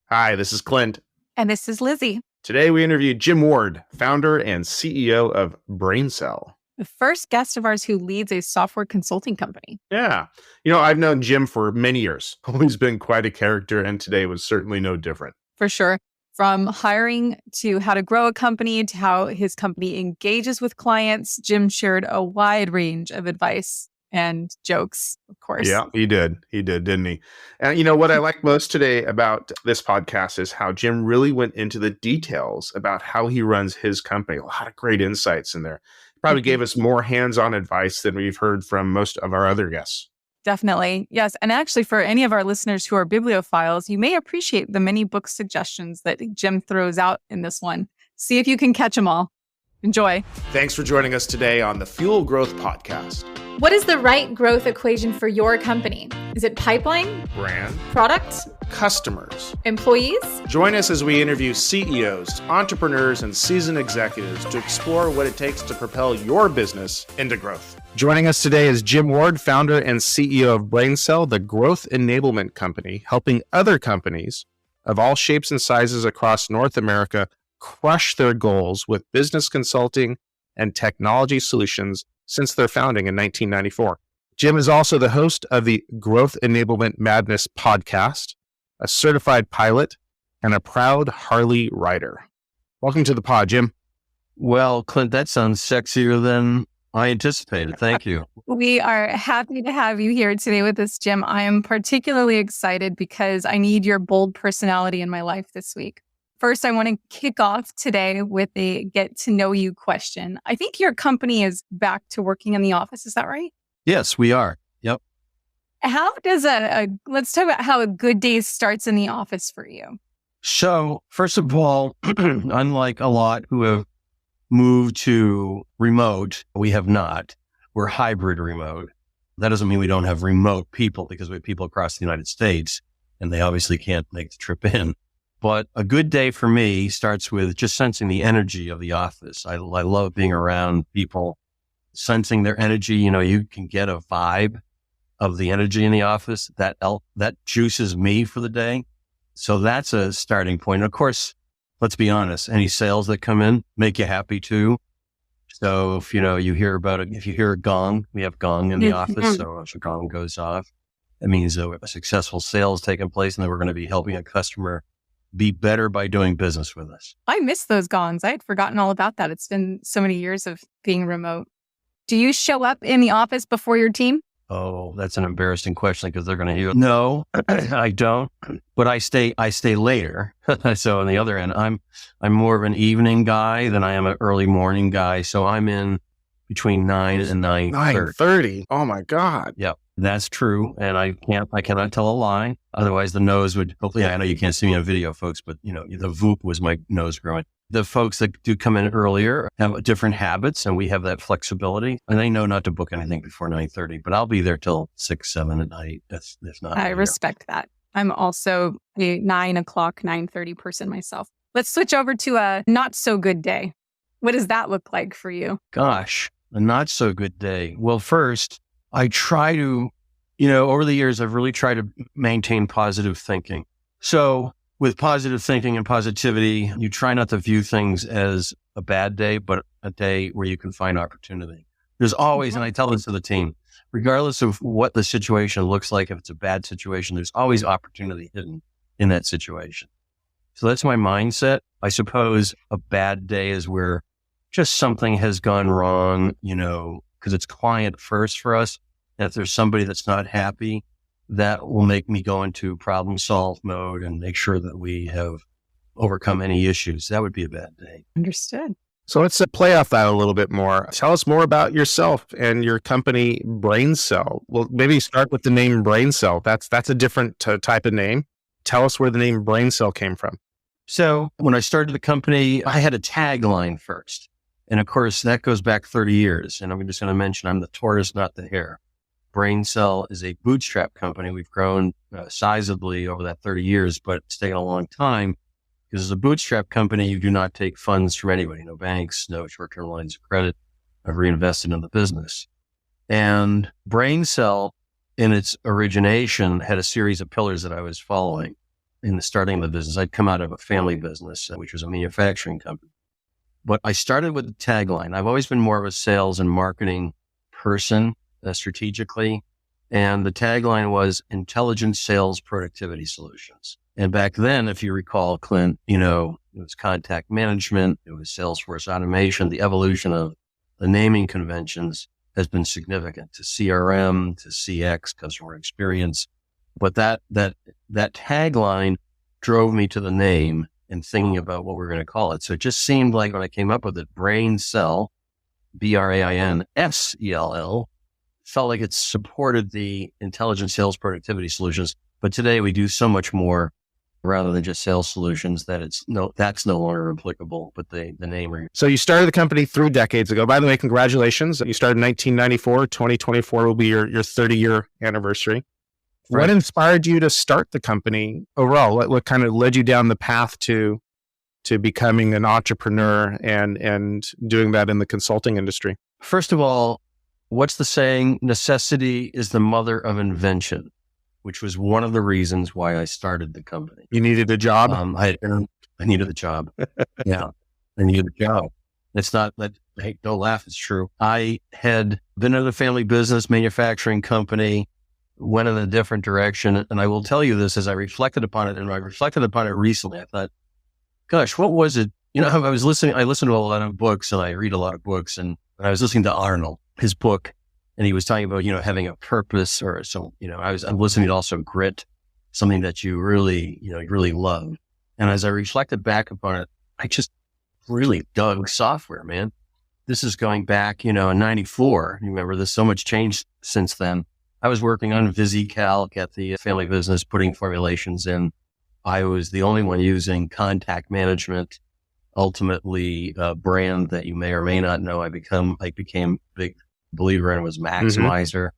Hi, this is Clint. And this is Lizzie. Today we interview Jim Ward, founder and CEO of BrainSell. The first guest of ours who leads a software consulting company. Yeah. I've known Jim for many years. Always been quite a character, and today was certainly no different. For sure. From hiring to how to grow a company to how his company engages with clients, Jim shared a wide range of advice and jokes, of course. Yeah, he did. He did, didn't he? And what I like most today about this podcast is how Jim really went into the details about how he runs his company. A lot of great insights in there. Probably gave us more hands-on advice than we've heard from most of our other guests. Definitely. Yes. And actually, for any of our listeners who are bibliophiles, you may appreciate the many book suggestions that Jim throws out in this one. See if you can catch them all. Enjoy. Thanks for joining us today on the Fuel Growth Podcast. What is the right growth equation for your company? Is it pipeline, brand, product, customers, employees? Join us as we interview CEOs, entrepreneurs, and seasoned executives to explore what it takes to propel your business into growth. Joining us today is Jim Ward, founder and CEO of BrainSell, the growth enablement company, helping other companies of all shapes and sizes across North America crush their goals with business consulting and technology solutions since their founding in 1994. Jim is also the host of the Growth Enablement Madness podcast, a certified pilot, and a proud Harley rider. Welcome to the pod, Jim. Well, Clint, that sounds sexier than I anticipated. Thank you. We are happy to have you here today with us, Jim. I am particularly excited because I need your bold personality in my life this week. First, I want to kick off today with a get to know you question. I think your company is back to working in the office. Is that right? Yes, we are. Yep. How does let's talk about how a good day starts in the office for you. So, first of all, unlike a lot who have moved to remote, we have not. We're hybrid remote. That doesn't mean we don't have remote people because we have people across the United States and they obviously can't make the trip in. But a good day for me starts with just sensing the energy of the office. I love being around people, sensing their energy. You can get a vibe of the energy in the office that juices me for the day. So that's a starting point. Of course, let's be honest, any sales that come in make you happy too. So if you hear if you hear a gong, we have gong in the office. So if a gong goes off, it means that we have a successful sales taking place and that we're going to be helping a customer be better by doing business with us. I miss those gongs. I had forgotten all about that. It's been so many years of being remote. Do you show up in the office before your team? Oh, that's an embarrassing question because they're going to hear, no, I don't, but I stay later. So on the other end, I'm more of an evening guy than I am an early morning guy. So I'm in between 9 and 9:30. 9:30. Oh my God. Yep. That's true. And I cannot tell a lie. Otherwise the nose would, hopefully, I know you can't see me on video, folks, but the VOOP was my nose growing. The folks that do come in earlier have different habits and we have that flexibility. And they know not to book anything before 9:30, but I'll be there till 6, 7 at night. That's not. I respect that. I'm also a 9 o'clock, 9:30 person myself. Let's switch over to a not so good day. What does that look like for you? Gosh, a not so good day. Well, first, I try to, over the years, I've really tried to maintain positive thinking. So with positive thinking and positivity, you try not to view things as a bad day, but a day where you can find opportunity. There's always, and I tell this to the team, regardless of what the situation looks like, if it's a bad situation, there's always opportunity hidden in that situation. So that's my mindset. I suppose a bad day is where just something has gone wrong, because it's client first for us. And if there's somebody that's not happy, that will make me go into problem solve mode and make sure that we have overcome any issues. That would be a bad day. Understood. So let's play off that a little bit more. Tell us more about yourself and your company, BrainSell. Well, maybe start with the name BrainSell. That's a different type of name. Tell us where the name BrainSell came from. So when I started the company, I had a tagline first. And of course, that goes back 30 years. And I'm just going to mention I'm the tortoise, not the hare. BrainSell is a bootstrap company. We've grown sizably over that 30 years, but it's taken a long time because as a bootstrap company, you do not take funds from anybody, no banks, no short-term lines of credit. I've reinvested in the business. And BrainSell, in its origination, had a series of pillars that I was following. in the starting of the business. I'd come out of a family business, which was a manufacturing company. But I started with the tagline. I've always been more of a sales and marketing person strategically. And the tagline was intelligent sales productivity solutions. And back then, if you recall, Clint, it was contact management, it was Salesforce automation. The evolution of the naming conventions has been significant to CRM, to CX, customer experience. But that tagline drove me to the name and thinking about what we're going to call it. So it just seemed like when I came up with it, BrainSell, BrainSell, felt like it supported the intelligent sales productivity solutions. But today we do so much more rather than just sales solutions that that's no longer applicable, but the name. So you started the company 3 decades ago. By the way, congratulations. You started in 1994. 2024 will be your 30-year anniversary. Right. What inspired you to start the company overall? What kind of led you down the path to becoming an entrepreneur and doing that in the consulting industry? First of all, what's the saying? Necessity is the mother of invention, which was one of the reasons why I started the company. You needed a job? I needed a job. Yeah, I needed a job. It's not that, hey, don't laugh, it's true. I had been in a family business, manufacturing company, went in a different direction. And I will tell you this as I reflected upon it, and I reflected upon it recently. I thought, gosh, what was it? I listened to a lot of books and I read a lot of books, and I was listening to Arnold, his book, and he was talking about, having a purpose or so, I'm listening to also grit, something that you really love. And as I reflected back upon it, I just really dug software, man. This is going back, in 94. Remember, there's so much changed since then. I was working on VisiCalc at the family business, putting formulations in. I was the only one using contact management. Ultimately, a brand that you may or may not know, I became a big believer in was Maximizer.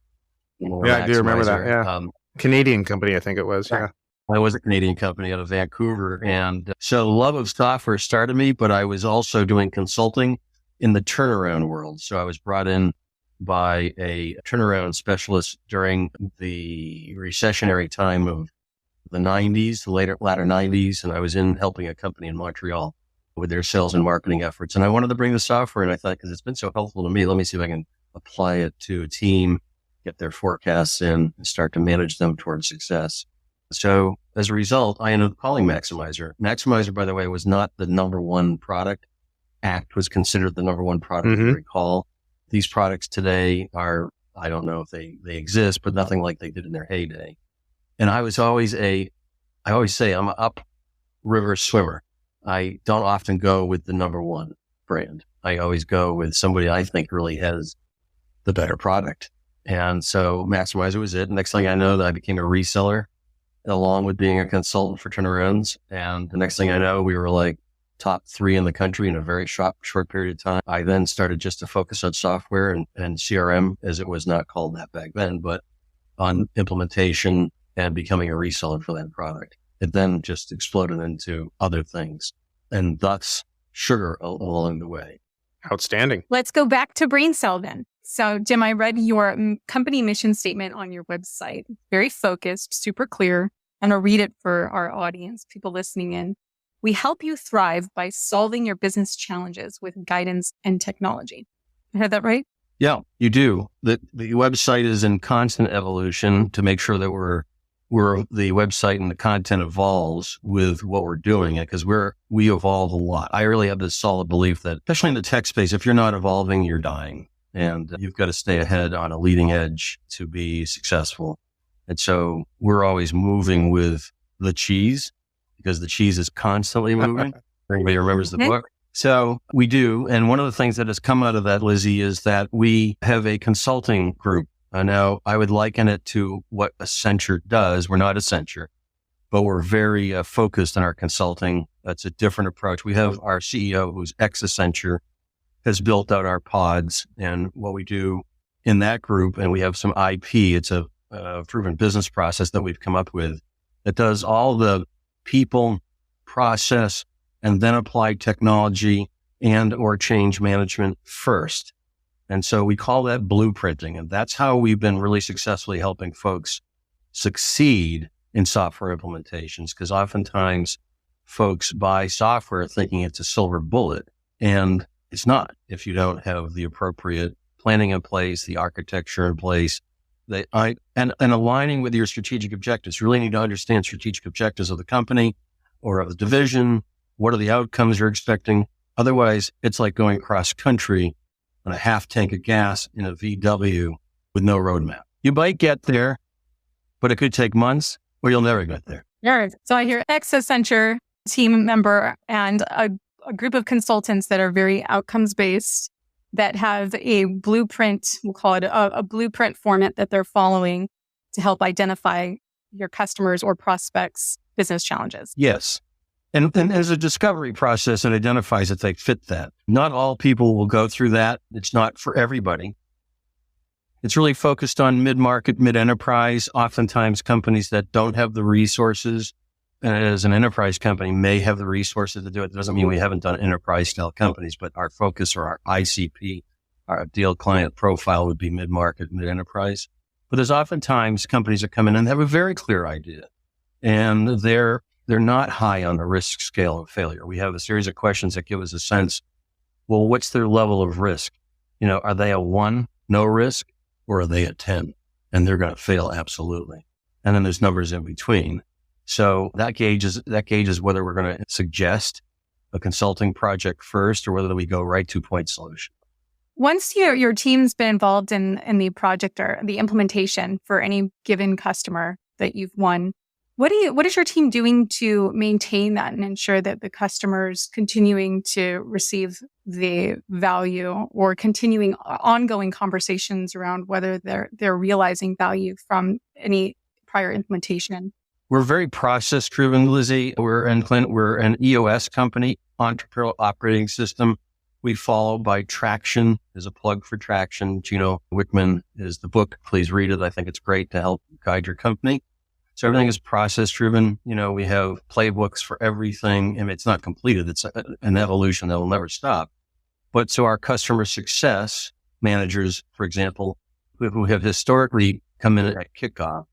Mm-hmm. Yeah, I do remember that. Yeah. Canadian company, I think it was. Yeah. I was a Canadian company out of Vancouver. And so love of software started me, but I was also doing consulting in the turnaround world. So I was brought in by a turnaround specialist during the recessionary time of the 90s, the latter 90s. And I was helping a company in Montreal with their sales and marketing efforts. And I wanted to bring the software, and I thought, because it's been so helpful to me, let me see if I can apply it to a team, get their forecasts in, and start to manage them towards success. So as a result, I ended up calling Maximizer. Maximizer, by the way, was not the number one product. ACT was considered the number one product, if you recall. These products today are, I don't know if they exist, but nothing like they did in their heyday. And I always say I'm an upriver swimmer. I don't often go with the number one brand. I always go with somebody I think really has the better product. And so Maximizer was it. Next thing I know, that I became a reseller along with being a consultant for turnarounds. And the next thing I know, we were like top 3 in the country in a very short period of time. I then started just to focus on software and CRM, as it was not called that back then, but on implementation and becoming a reseller for that product. It then just exploded into other things, and thus sugar along the way. Outstanding. Let's go back to BrainSell then. So, Jim, I read your company mission statement on your website. Very focused, super clear. And I'll read it for our audience, people listening in. We help you thrive by solving your business challenges with guidance and technology. I heard that right? Yeah, you do. The website is in constant evolution to make sure that we're the website and the content evolves with what we're doing, because we evolve a lot. I really have this solid belief that, especially in the tech space, if you're not evolving, you're dying, and you've got to stay ahead on a leading edge to be successful. And so we're always moving with the cheese, because the cheese is constantly moving. Everybody remembers the book. So we do. And one of the things that has come out of that, Lizzie, is that we have a consulting group. Now, I would liken it to what Accenture does. We're not Accenture, but we're very focused on our consulting. That's a different approach. We have our CEO, who's ex-Accenture, has built out our pods and what we do in that group. And we have some IP. It's a proven business process that we've come up with that does all the people, process, and then apply technology and or change management first. And so we call that blueprinting. And that's how we've been really successfully helping folks succeed in software implementations, because oftentimes folks buy software thinking it's a silver bullet, and it's not if you don't have the appropriate planning in place, the architecture in place, and aligning with your strategic objectives. You really need to understand strategic objectives of the company or of the division. What are the outcomes you're expecting? Otherwise, it's like going cross country on a half tank of gas in a VW with no roadmap. You might get there, but it could take months or you'll never get there. Sure. So I hear ex-Accenture team member and a group of consultants that are very outcomes based, that have a blueprint, we'll call it a blueprint format that they're following to help identify your customers or prospects' business challenges. Yes. And there's a discovery process that identifies if they fit that. Not all people will go through that. It's not for everybody. It's really focused on mid-market, mid-enterprise, oftentimes companies that don't have the resources. As an enterprise company may have the resources to do it. It doesn't mean we haven't done enterprise-style companies, but our focus or our ICP, our ideal client profile, would be mid-market, mid-enterprise. But there's oftentimes companies that come in and have a very clear idea, and they're not high on the risk scale of failure. We have a series of questions that give us a sense, well, what's their level of risk? Are they a 1, no risk, or are they a 10? And they're going to fail, absolutely. And then there's numbers in between. So that gauges whether we're going to suggest a consulting project first or whether we go right to point solution. Once your team's been involved in the project or the implementation for any given customer that you've won, what is your team doing to maintain that and ensure that the customer's continuing to receive the value or continuing ongoing conversations around whether they're realizing value from any prior implementation? We're very process driven, Lizzie. We're an EOS company, entrepreneurial operating system. We follow by Traction. There's a plug for Traction. Gino Wickman is the book. Please read it. I think it's great to help guide your company. So everything is process driven. We have playbooks for everything, and it's not completed. It's an evolution that will never stop. But so our customer success managers, for example, who have historically come in at kickoff,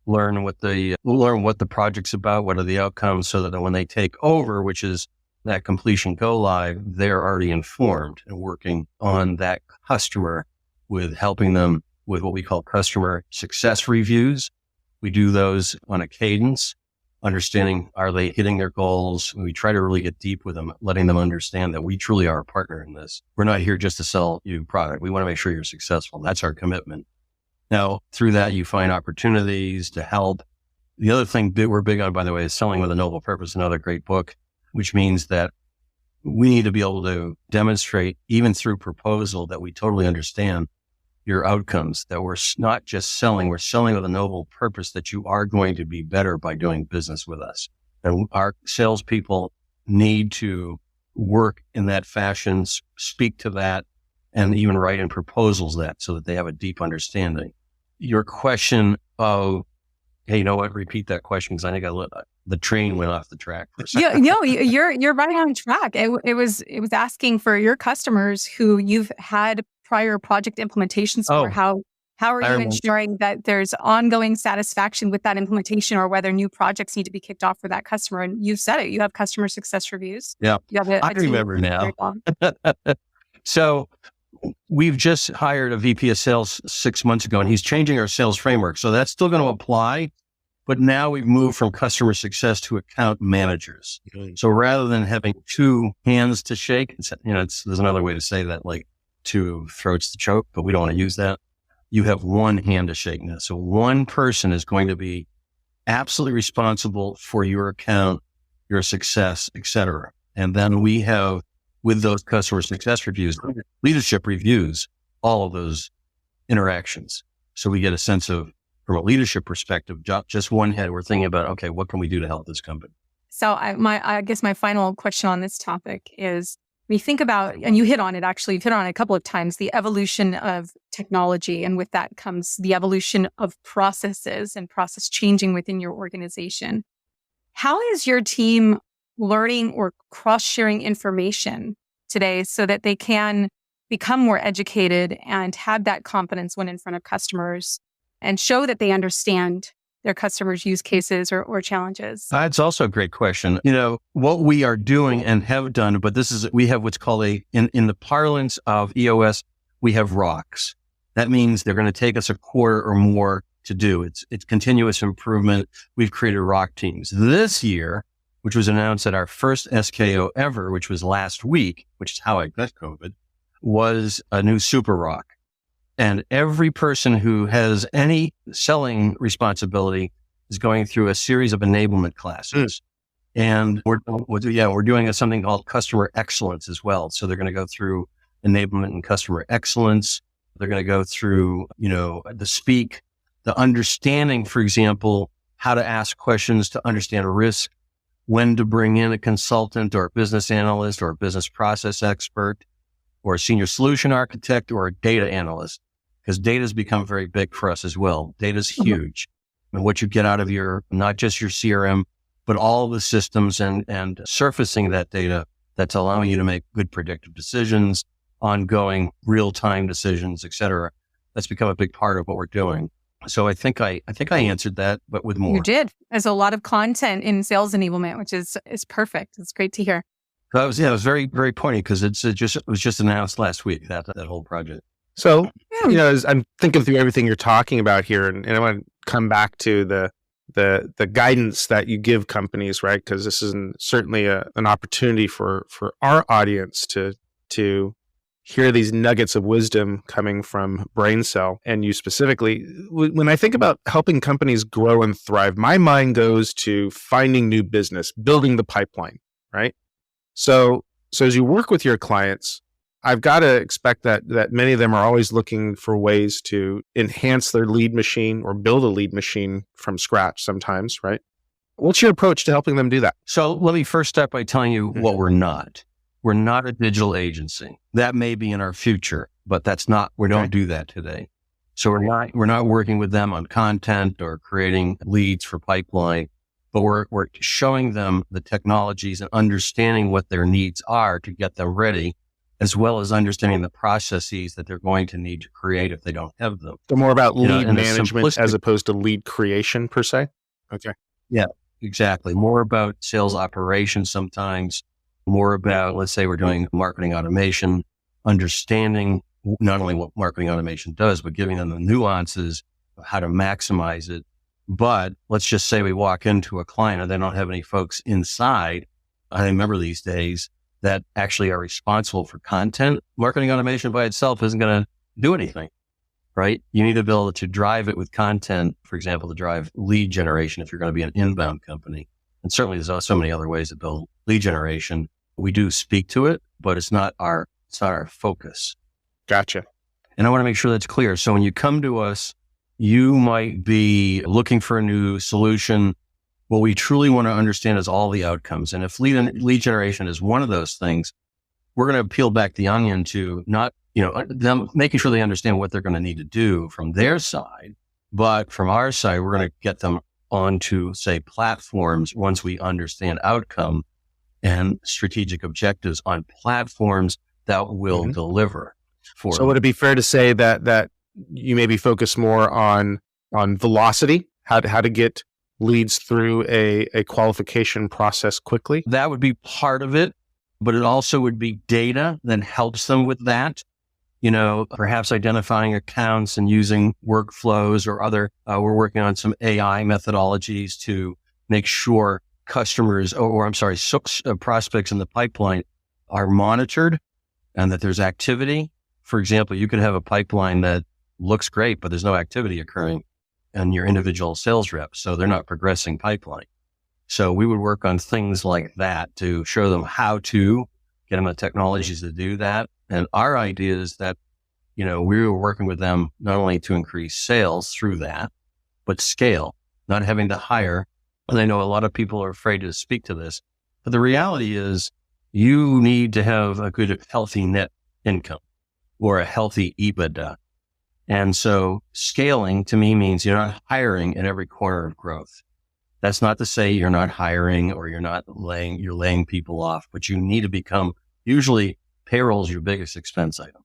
learn what the project's about, what are the outcomes, so that when they take over, which is that completion go live, they're already informed and working on that customer with helping them with what we call customer success reviews. We do those on a cadence, understanding, are they hitting their goals? We try to really get deep with them, letting them understand that we truly are a partner in this. We're not here just to sell you product. We want to make sure you're successful. That's our commitment. Now, through that, you find opportunities to help. The other thing that we're big on, by the way, is Selling with a Noble Purpose, another great book, which means that we need to be able to demonstrate, even through proposal, that we totally understand your outcomes, that we're not just selling, we're selling with a noble purpose, that you are going to be better by doing business with us. And our salespeople need to work in that fashion, speak to that, and even write in proposals so that they have a deep understanding. Your question of, hey, repeat that question, because I think the train went off the track for a second. No, you're right on track. It was asking for your customers who you've had prior project implementations for. How are you ensuring that there's ongoing satisfaction with that implementation, or whether new projects need to be kicked off for that customer? And you've said it. You have customer success reviews. Yeah, you have I remember now. So we've just hired a VP of sales 6 months ago, and he's changing our sales framework. So that's still going to apply, but now we've moved from customer success to account managers. So rather than having 2 hands to shake, there's another way to say that, like 2 throats to choke, but we don't want to use that. You have 1 hand to shake now. So 1 person is going to be absolutely responsible for your account, your success, et cetera. And then we have, with those customer success reviews, leadership reviews, all of those interactions. So we get a sense of, from a leadership perspective, just 1 head, we're thinking about, okay, what can we do to help this company? So I guess my final question on this topic is, we think about, and you hit on it actually, you've hit on it a couple of times, the evolution of technology. And with that comes the evolution of processes and process changing within your organization. How is your team learning or cross-sharing information today so that they can become more educated and have that confidence when in front of customers and show that they understand their customers' use cases or challenges? It's also a great question. What we are doing and have done, but we have what's called in the parlance of EOS, we have rocks. That means they're going to take us a quarter or more to do. It's continuous improvement. We've created rock teams. This year, which was announced at our first SKO ever, which was last week, which is how I got COVID, was a new super rock. And every person who has any selling responsibility is going through a series of enablement classes. And we're doing something called customer excellence as well. So they're going to go through enablement and customer excellence. They're going to go through, the understanding, for example, how to ask questions to understand risk, when to bring in a consultant or a business analyst or a business process expert or a senior solution architect or a data analyst, because data has become very big for us as well. Data is huge. And what you get out of not just your CRM, but all the systems and surfacing that data that's allowing you to make good predictive decisions, ongoing real-time decisions, et cetera. That's become a big part of what we're doing. So I think I answered that, but with more. You did. There's a lot of content in sales enablement, which is perfect. It's great to hear. So it was very, very pointy because it was just announced last week, that whole project. So, as I'm thinking through everything you're talking about here, and I want to come back to the guidance that you give companies, right? Because this is certainly an opportunity for our audience to hear these nuggets of wisdom coming from BrainSell and you specifically. When I think about helping companies grow and thrive, my mind goes to finding new business, building the pipeline, right? So as you work with your clients, I've got to expect that many of them are always looking for ways to enhance their lead machine or build a lead machine from scratch sometimes, right? What's your approach to helping them do that? So let me first start by telling you what we're not. We're not a digital agency. That may be in our future, but we don't do that today. So we're not working with them on content or creating leads for pipeline, but we're showing them the technologies and understanding what their needs are to get them ready, as well as understanding the processes that they're going to need to create if they don't have them. So more about lead management as opposed to lead creation per se? Okay. Yeah, exactly. More about sales operations sometimes, more about, let's say we're doing marketing automation, understanding not only what marketing automation does, but giving them the nuances of how to maximize it. But let's just say we walk into a client and they don't have any folks inside. I remember these days that actually are responsible for content. Marketing automation by itself isn't going to do anything, right? You need to be able to drive it with content, for example, to drive lead generation if you're going to be an inbound company. And certainly there's so many other ways to build lead generation. We do speak to it, but it's not our focus. Gotcha. And I want to make sure that's clear. So when you come to us, you might be looking for a new solution. What we truly want to understand is all the outcomes. And if lead generation is one of those things, we're going to peel back the onion to not, them making sure they understand what they're going to need to do from their side. But from our side, we're going to get them onto, say, platforms once we understand outcome and strategic objectives on platforms that will deliver for them. So would it be fair to say that you maybe focus more on velocity, how to get leads through a qualification process quickly? That would be part of it, but it also would be data that helps them with that. Perhaps identifying accounts and using workflows or other, we're working on some AI methodologies to make sure customers, prospects in the pipeline are monitored and that there's activity. For example, you could have a pipeline that looks great, but there's no activity occurring in your individual sales reps. So they're not progressing pipeline. So we would work on things like that to show them how to get them the technologies to do that. And our idea is that, we were working with them not only to increase sales through that, but scale, not having to hire. And I know a lot of people are afraid to speak to this, but the reality is you need to have a good, healthy net income or a healthy EBITDA. And so scaling to me means you're not hiring in every corner of growth. That's not to say you're not hiring or you're laying people off, but you need to become, usually payroll is your biggest expense item.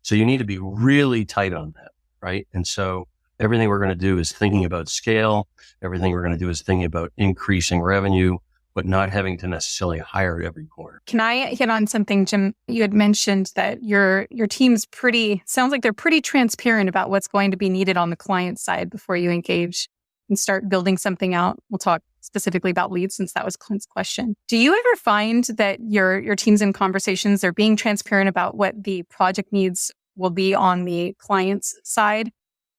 So you need to be really tight on that, right? And so Everything we're going to do is thinking about scale. Everything we're going to do is thinking about increasing revenue, but not having to necessarily hire every quarter. Can I hit on something, Jim? You had mentioned that your team's sounds like they're pretty transparent about what's going to be needed on the client side before you engage and start building something out. We'll talk specifically about leads since that was Clint's question. Do you ever find that your teams in conversations are being transparent about what the project needs will be on the client's side,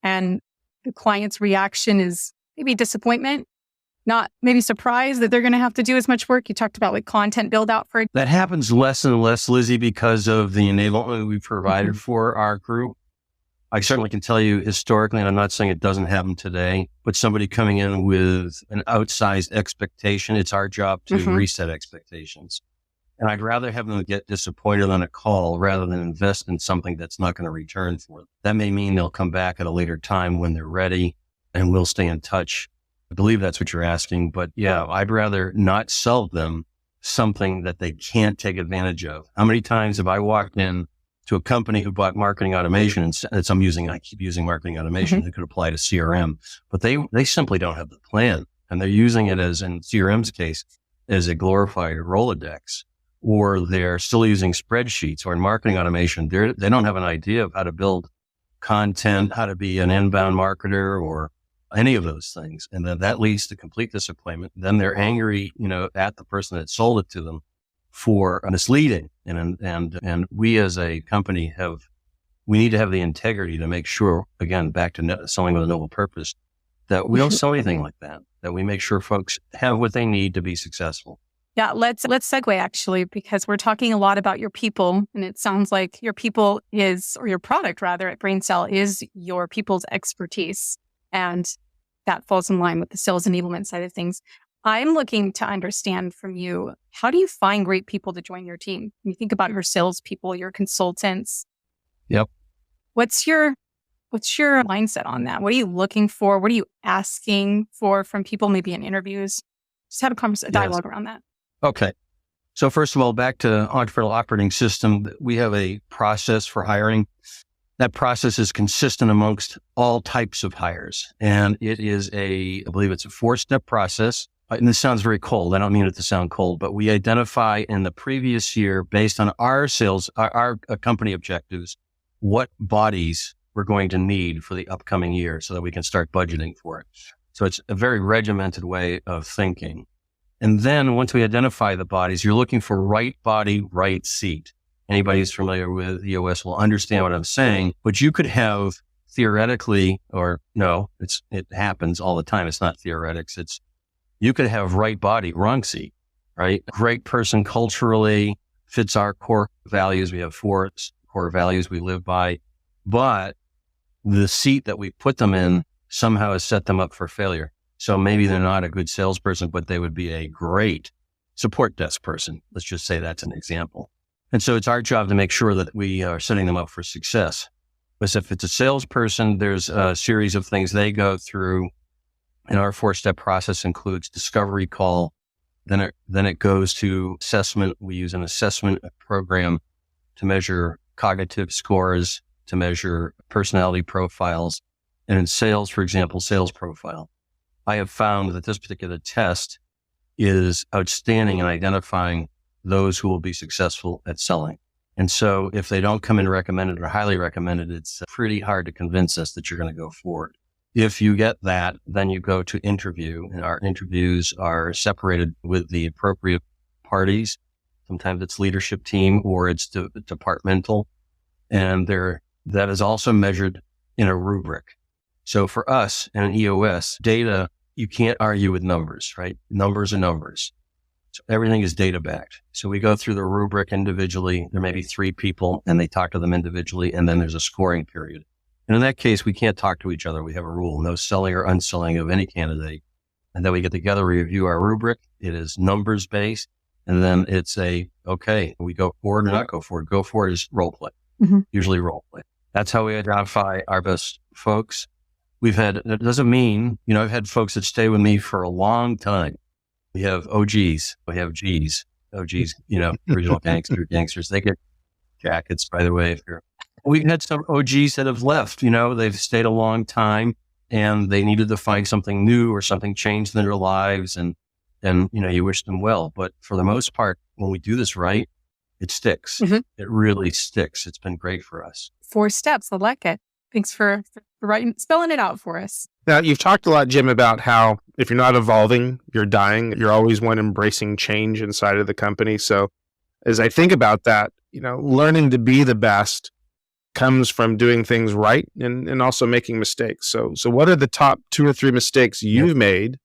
and the client's reaction is maybe disappointment, not maybe surprise that they're going to have to do as much work? You talked about like content build out for it. That happens less and less, Lizzie, because of the enablement we provided for our group. I certainly can tell you historically, and I'm not saying it doesn't happen today, but somebody coming in with an outsized expectation, it's our job to reset expectations. And I'd rather have them get disappointed on a call rather than invest in something that's not going to return for them. That may mean they'll come back at a later time when they're ready, and we'll stay in touch. I believe that's what you're asking, but yeah, I'd rather not sell them something that they can't take advantage of. How many times have I walked in to a company who bought marketing automation, and I keep using marketing automation that could apply to CRM, but they simply don't have the plan, and they're using it as, in CRM's case, as a glorified Rolodex, or they're still using spreadsheets, or in marketing automation, they don't have an idea of how to build content, how to be an inbound marketer, or any of those things. And then that leads to complete disappointment. Then they're angry, at the person that sold it to them for misleading. And we as a company we need to have the integrity to make sure, again, back to selling with a noble purpose, that we don't sell anything like that we make sure folks have what they need to be successful. Yeah, let's segue actually, because we're talking a lot about your people, and it sounds like your people or your product rather at BrainSell is your people's expertise. And that falls in line with the sales enablement side of things. I'm looking to understand from you, how do you find great people to join your team? When you think about your salespeople, your consultants. Yep. What's your mindset on that? What are you looking for? What are you asking for from people, maybe in interviews? Just have a dialogue around that. Okay. So first of all, back to entrepreneurial operating system, we have a process for hiring. That process is consistent amongst all types of hires. And it is I believe it's a 4-step process. And this sounds very cold. I don't mean it to sound cold, but we identify in the previous year, based on our company objectives, what bodies we're going to need for the upcoming year so that we can start budgeting for it. So it's a very regimented way of thinking. And then once we identify the bodies, you're looking for right body, right seat. Anybody who's familiar with EOS will understand what I'm saying, but you could have theoretically, or no, it happens all the time. It's not theoretics. You could have right body, wrong seat, right? Great person culturally, fits our core values. We have 4 core values we live by, but the seat that we put them in somehow has set them up for failure. So maybe they're not a good salesperson, but they would be a great support desk person. Let's just say that's an example. And so it's our job to make sure that we are setting them up for success. But if it's a salesperson, there's a series of things they go through. And our 4-step process includes discovery call. Then it goes to assessment. We use an assessment program to measure cognitive scores, to measure personality profiles. And in sales, for example, sales profile. I have found that this particular test is outstanding in identifying those who will be successful at selling. And so if they don't come in recommended or highly recommended, it's pretty hard to convince us that you're going to go forward. If you get that, then you go to interview, and our interviews are separated with the appropriate parties. Sometimes it's leadership team or it's departmental. And that is also measured in a rubric. So for us and in EOS, data, you can't argue with numbers, right? Numbers are numbers. So everything is data backed. So we go through the rubric individually. There may be 3 people and they talk to them individually, and then there's a scoring period. And in that case, we can't talk to each other. We have a rule, no selling or unselling of any candidate. And then we get together, we review our rubric. It is numbers based. And then it's okay, we go forward or not go forward. Go forward is role play, usually role play. That's how we identify our best folks. That doesn't mean, I've had folks that stay with me for a long time. We have OGs, we have Gs, OGs, original gangsters. They get jackets, by the way. We've had some OGs that have left, they've stayed a long time. and they needed to find something new or something changed in their lives. And you wish them well. But for the most part, when we do this right, it sticks. Mhm. It really sticks. It's been great for us. 4 steps. I like it. Thanks for spelling it out for us. Now, you've talked a lot, Jim, about how if you're not evolving, you're dying. You're always one embracing change inside of the company. So as I think about that, learning to be the best comes from doing things right and also making mistakes. So what are the top 2 or 3 mistakes you've made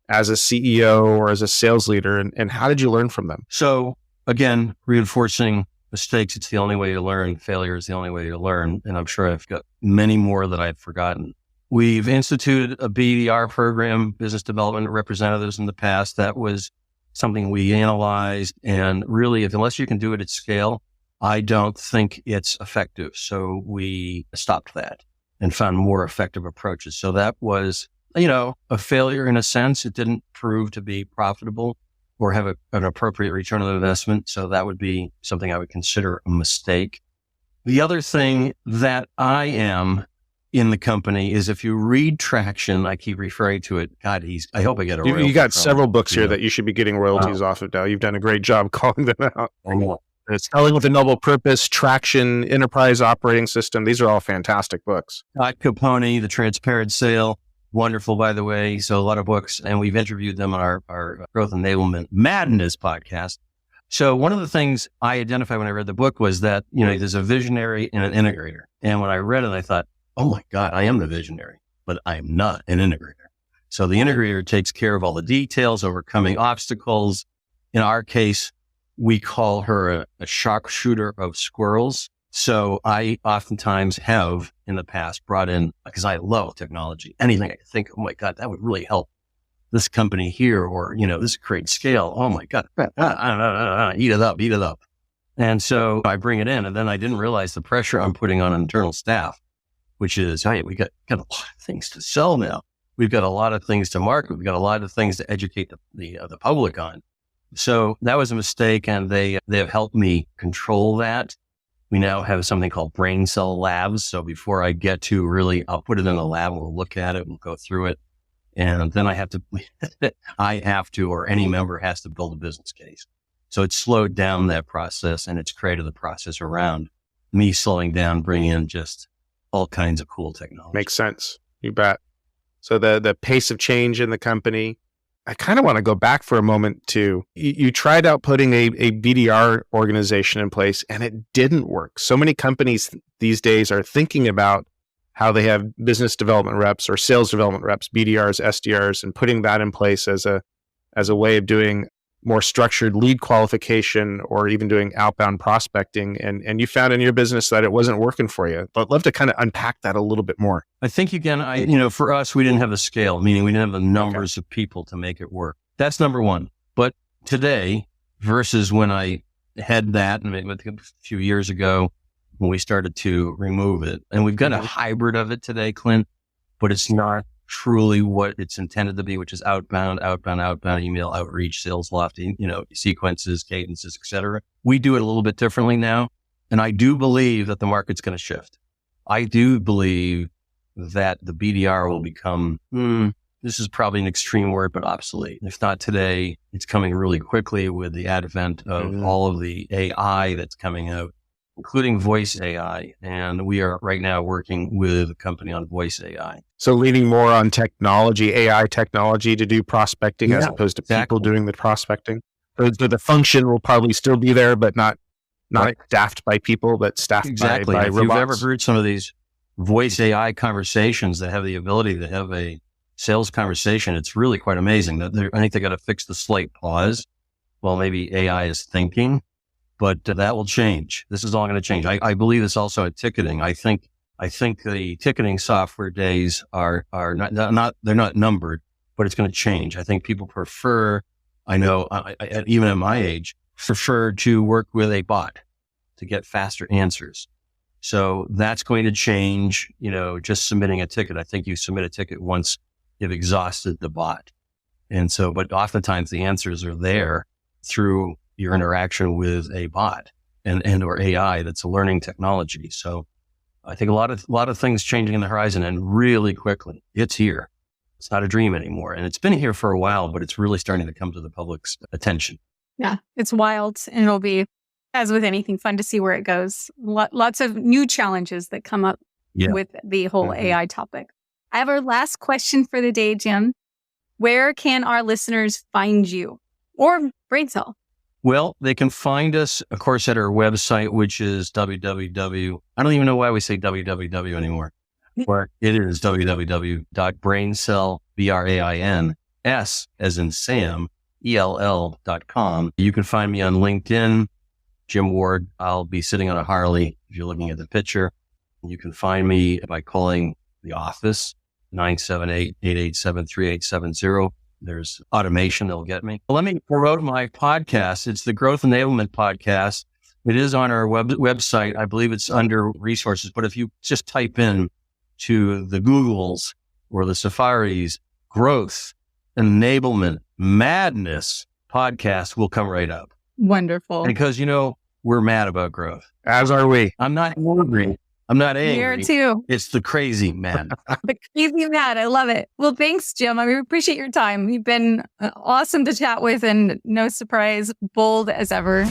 as a CEO or as a sales leader, and how did you learn from them? So again, reinforcing mistakes, it's the only way to learn. Failure is the only way to learn. And I'm sure I've got many more that I've forgotten. We've instituted a BDR program, business development representatives, in the past. That was something we analyzed. And really, unless you can do it at scale, I don't think it's effective. So we stopped that and found more effective approaches. So that was, a failure in a sense. It didn't prove to be profitable or have an appropriate return on investment. So that would be something I would consider a mistake. The other thing that I am in the company is, if you read Traction, I keep referring to it. God, I hope I get a royalty. You got from several it, books here that you should be getting royalties off of now. You've done a great job calling them out. I know. Selling with a Noble Purpose, Traction, Enterprise Operating System. These are all fantastic books. Todd Capone, The Transparent Sale. Wonderful, by the way. So a lot of books, and we've interviewed them on our Growth Enablement Madness podcast. So one of the things I identified when I read the book was that, there's a visionary and an integrator. And when I read it, I thought, oh my God, I am the visionary, but I am not an integrator. So the integrator takes care of all the details, overcoming obstacles. In our case, we call her a sharpshooter of squirrels. So I oftentimes have in the past brought in, because I love technology, anything I think, oh my God, that would really help this company here, or, this create scale. Oh my God, eat it up. And so I bring it in, and then I didn't realize the pressure I'm putting on internal staff, which is, hey, we got a lot of things to sell now. We've got a lot of things to market. We've got a lot of things to educate the public on. So that was a mistake, and they have helped me control that. We now have something called BrainSell labs. So before I get to really, I'll put it in the lab, we'll look at it, we'll go through it. And then I have to, or any member has to build a business case. So it's slowed down that process, and it's created the process around me slowing down, bringing in just all kinds of cool technology. Makes sense. You bet. So the pace of change in the company, I kind of want to go back for a moment to, you tried out putting a BDR organization in place, and it didn't work. So many companies these days are thinking about how they have business development reps or sales development reps, BDRs, SDRs, and putting that in place as a way of doing more structured lead qualification or even doing outbound prospecting. And you found in your business that it wasn't working for you. But I'd love to kind of unpack that a little bit more. I think, again, for us, we didn't have the scale, meaning we didn't have the numbers of people to make it work. That's number one. But today versus when I had that, and a few years ago when we started to remove it, and we've got a hybrid of it today, Clint, but it's not truly what it's intended to be, which is outbound email outreach, sales lofty, sequences, cadences, et cetera. We do it a little bit differently now. And I do believe that the market's going to shift. I do believe that the BDR will become, this is probably an extreme word, but obsolete. If not today, it's coming really quickly with the advent of all of the AI that's coming out, including voice AI. And we are right now working with a company on voice AI. So leaning more on technology, AI technology to do prospecting as opposed to people doing the prospecting. So the function will probably still be there, but not staffed by people, but staffed by robots. If you've ever heard some of these voice AI conversations that have the ability to have a sales conversation, it's really quite amazing. I think they got to fix the slight pause while maybe AI is thinking. But that will change. This is all going to change. I believe it's also at ticketing. I think the ticketing software days are not they're not numbered, but it's going to change. I think people prefer, even at my age, prefer to work with a bot to get faster answers. So that's going to change, just submitting a ticket. I think you submit a ticket once you've exhausted the bot. And so, but oftentimes the answers are there through your interaction with a bot and or AI that's a learning technology. So I think a lot of things changing in the horizon and really quickly. It's here. It's not a dream anymore. And it's been here for a while, but it's really starting to come to the public's attention. Yeah, it's wild. And it'll be, as with anything, fun to see where it goes. Lots of new challenges that come up with the whole AI topic. I have our last question for the day, Jim. Where can our listeners find you or BrainSell? Well, they can find us, of course, at our website, which is www. I don't even know why we say www anymore. Or it is www.brainsell, BRAINS, as in Sam, ELL.com. You can find me on LinkedIn, Jim Ward. I'll be sitting on a Harley if you're looking at the picture. You can find me by calling the office, 978-887-3870. There's automation that'll get me. Let me promote my podcast. It's the Growth Enablement Podcast. It is on our website. I believe it's under resources, but if you just type in to the Googles or the Safaris, Growth Enablement Madness Podcast will come right up. Wonderful. Because, we're mad about growth. As are we. I'm not angry. I'm not angry. Here too. It's the crazy mad. The crazy mad. I love it. Well, thanks, Jim. I appreciate your time. You've been awesome to chat with and no surprise, bold as ever.